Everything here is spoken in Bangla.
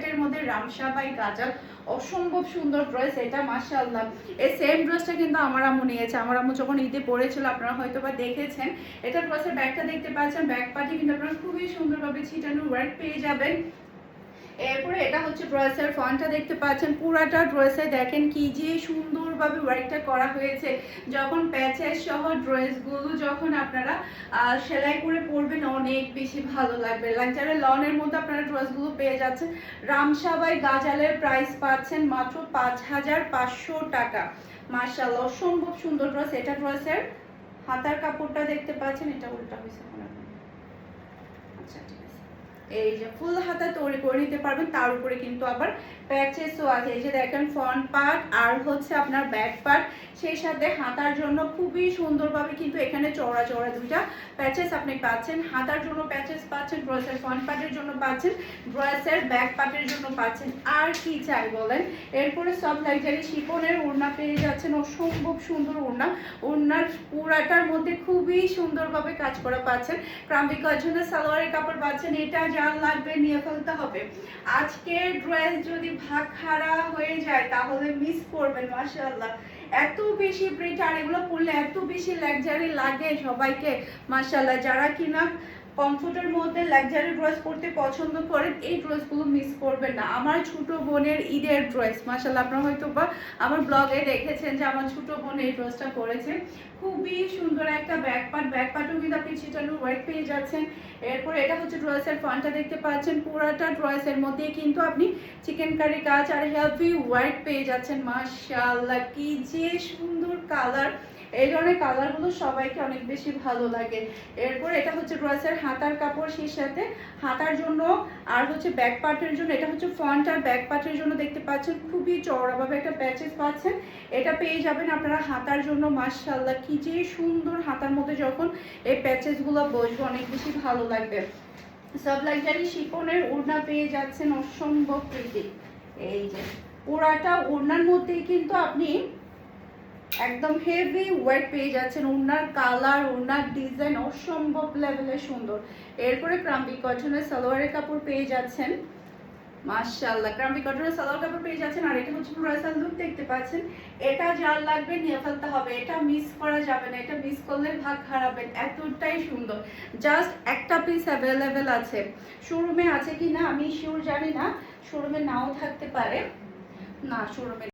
সেটের মধ্যে রামসা বাই গাজাল, অসম্ভব সুন্দর ড্রেস এটা মাশাআল্লাহ। এই সেম ড্রেসটা কিন্তু আমার আম্মু নিয়েছে, আমার আম্মু যখন ঈদে পরেছিল আপনারা হয়তো বা দেখেছেন। এটা ড্রেসের ব্যাগটা দেখতে পাচ্ছেন, ব্যাক পার্টি কিন্তু আপনারা খুবই সুন্দরভাবে ছিটানো ওয়ার্ক পেয়ে যাবেন। এরপরে এটা হচ্ছে ড্রেসের ফন্টটা দেখতে পাচ্ছেন, পুরাটা ড্রেসে দেখেন কি যে সুন্দরভাবে ওয়ার্কটা করা হয়েছে। যখন প্যাচেস সহ ড্রেসগুলো যখন আপনারা সেলাই করে পরবেন অনেক বেশি ভালো লাগবে। লাক্সারি লনের মধ্যে আপনারা ড্রেসগুলো পেয়ে যাচ্ছেন। রামসা বাই গাজালের প্রাইস পাচ্ছেন মাত্র 5500 টাকা। মাশাআল্লাহ অসম্ভব সুন্দর ড্রেস। এটা ড্রেসের হাতার কাপড়টা দেখতে পাচ্ছেন, এটা উল্টা হয়েছে মনে হয়। আচ্ছা ঠিক আছে, এই যে ফুল হাতা তৈরি করে নিতে পারবেন। তার উপরে কিন্তু আবার প্যাচেসও আছে, এই যে দেখেন ফ্রন্ট পার্ট আর হচ্ছে আপনার ব্যাক পার্ট, সেই সাথে হাতার জন্য খুবই সুন্দরভাবে কিন্তু এখানে চওড়া চওড়া দুইটা প্যাচেস আপনি পাচ্ছেন। হাতার জন্য প্যাচেস পাচ্ছেন, ড্রেসের ফ্রন্ট পার্টের জন্য পাচ্ছেন, ড্রেসের ব্যাক পার্টের জন্য পাচ্ছেন। আর কি চাই বলেন। এরপরে সব লাক্সারি শিফনের ওড়না পেয়ে যাচ্ছেন, অসম্ভব সুন্দর ওড়না। ওড়নার পুরাটার মধ্যে খুবই সুন্দরভাবে কাজ করা পাচ্ছেন। ক্রাম্বি কটনের সালোয়ারের কাপড় পাচ্ছেন। এটা যার লাগবে নিয়ে ফেলতে হবে। আজকের ড্রেস যদি ভাগ খাড়া হয়ে যায় তাহলে মিস করবেন। মাশাআল্লাহ এত বেশি প্রিন্ট, আর এগুলো পরলে এত বেশি লাক্সারি লাগে সবাইকে। মাশাআল্লাহ যারা কিনা কমফোর্টের মধ্যে লাক্সারি ড্রেস পরতে পছন্দ করেন এই ড্রেসগুলো মিস করবেন না। আমার ছোট বোনের ঈদের ড্রেস, মাশাআল্লাহ আপনারা হয়তো বা আমার ব্লগে দেখেছেন যে আমার ছোট বোন এই ড্রেসটা পরেছে। খুবই সুন্দর একটা ব্যাক পার্ট, ব্যাক পার্টও কিন্তু আপনি ছিটানো ওয়ার্ক পেয়ে যাচ্ছেন। এরপর এটা হচ্ছে ড্রেসের ফ্রন্টটা দেখতে পাচ্ছেন, পুরাটা ড্রেসের মধ্যে কিন্তু আপনি চিকেন কারি কাজ আর হেভি ওয়ার্ক পেয়ে যাচ্ছেন। মাশাআল্লাহ কি যে সুন্দর কালার, এই ধরনের কালারগুলো সবাইকে অনেক বেশি ভালো লাগে। এরপর এটা হচ্ছে ড্রেসের হাতার কাপড়, সেই সাথে হাতার জন্য আর হচ্ছে ব্যাক পার্টের জন্য, এটা হচ্ছে ফ্রন্ট আর ব্যাক পার্টের জন্য দেখতে পাচ্ছেন খুবই চওড়াভাবে একটা প্যাচেস পাচ্ছেন। এটা পেয়ে যাবেন আপনারা হাতার জন্য। মাশাআল্লাহ কি যে সুন্দর, হাতার মধ্যে যখন এই প্যাচেসগুলো বসবে অনেক বেশি ভালো লাগবে। সব লাক্সারি শিফনের ওড়না পেয়ে যাচ্ছেন, অসম্ভব প্রিটি। এই যে পুরাটা ওড়নার মধ্যেই কিন্তু আপনি একদম হেভি ওয়ার্ক পেয়ে যাচ্ছেন। ওড়নার কালার, ওড়নার ডিজাইন অসম্ভব লেভেলের সুন্দর। এরপরে ক্রাম্বি কটনের সালোয়ারের কাপড় পেয়ে যাচ্ছেন। মাশাআল্লাহ ক্রাম্বি কটনের সালোয়ার কাপড় পেয়ে যাচ্ছেন। আর এটা হচ্ছে ড্রেসের লুক দেখতে পাচ্ছেন। এটা যার লাগবে নিয়ে ফেলতে হবে, এটা মিস করা যাবে না, এটা মিস করলে ভাগ হারাবেন, এতটাই সুন্দর। জাস্ট একটা পিস অ্যাভেলেবেল আছে, শোরুমে আছে কি না আমি শিওর জানি না, শোরুমে নাও থাকতে পারে। না শোরুমে